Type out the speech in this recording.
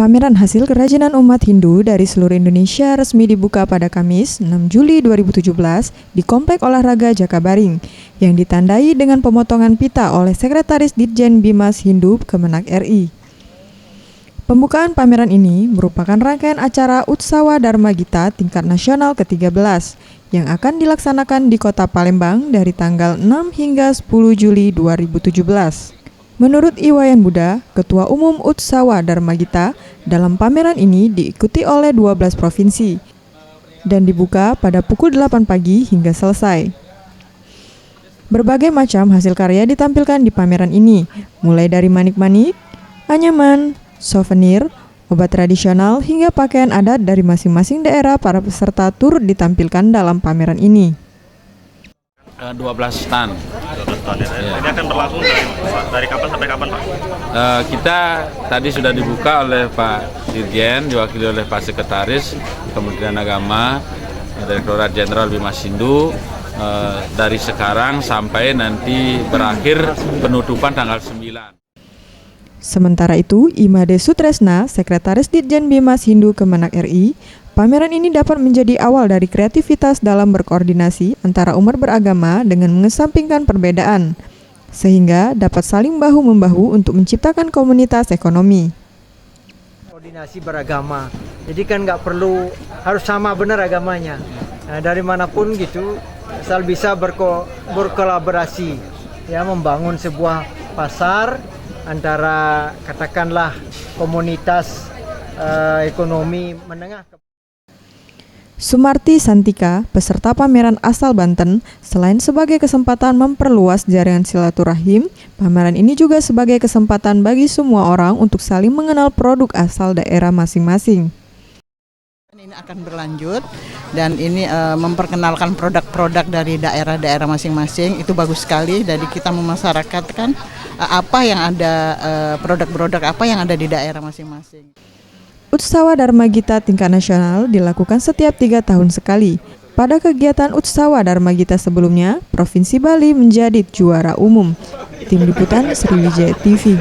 Pameran hasil kerajinan umat Hindu dari seluruh Indonesia resmi dibuka pada Kamis 6 Juli 2017 di Komplek Olahraga Jakabaring yang ditandai dengan pemotongan pita oleh Sekretaris Ditjen Bimas Hindu Kemenak RI. Pembukaan pameran ini merupakan rangkaian acara Utsawa Dharma Gita tingkat nasional ke-13 yang akan dilaksanakan di Kota Palembang dari tanggal 6 hingga 10 Juli 2017. Menurut Iwayan Buddha, Ketua Umum Utsawa Dharma Gita, dalam pameran ini diikuti oleh 12 provinsi dan dibuka pada pukul 8 pagi hingga selesai. Berbagai macam hasil karya ditampilkan di pameran ini, mulai dari manik-manik, anyaman, souvenir, obat tradisional, hingga pakaian adat dari masing-masing daerah. Para peserta tur ditampilkan dalam pameran ini. 12 stand. 12 stand ya. Ini akan berlangsung dari kapan sampai kapan, Pak? Kita tadi sudah dibuka oleh Pak Dirjen, diwakili oleh Pak Sekretaris Kementerian Agama, Direktorat Jenderal Bimas Hindu, dari sekarang sampai nanti berakhir penutupan tanggal 9. Sementara itu, Imade Sutresna, Sekretaris Ditjen Bimas Hindu Kemenak RI, pameran ini dapat menjadi awal dari kreativitas dalam berkoordinasi antara umat beragama dengan mengesampingkan perbedaan, sehingga dapat saling bahu-membahu untuk menciptakan komunitas ekonomi. Koordinasi beragama, jadi kan nggak perlu harus sama benar agamanya. Nah, dari manapun gitu, asal bisa berkolaborasi, ya, membangun sebuah pasar antara katakanlah komunitas ekonomi menengah. Sumarti Santika, peserta pameran asal Banten, selain sebagai kesempatan memperluas jaringan silaturahim, pameran ini juga sebagai kesempatan bagi semua orang untuk saling mengenal produk asal daerah masing-masing. Ini akan berlanjut dan ini memperkenalkan produk-produk dari daerah-daerah masing-masing, itu bagus sekali. Jadi kita memasyarakatkan apa yang ada, produk-produk apa yang ada di daerah masing-masing. Utsawa Dharma Gita tingkat nasional dilakukan setiap 3 tahun sekali. Pada kegiatan Utsawa Dharma Gita sebelumnya, Provinsi Bali menjadi juara umum. Tim Liputan Sriwijaya TV.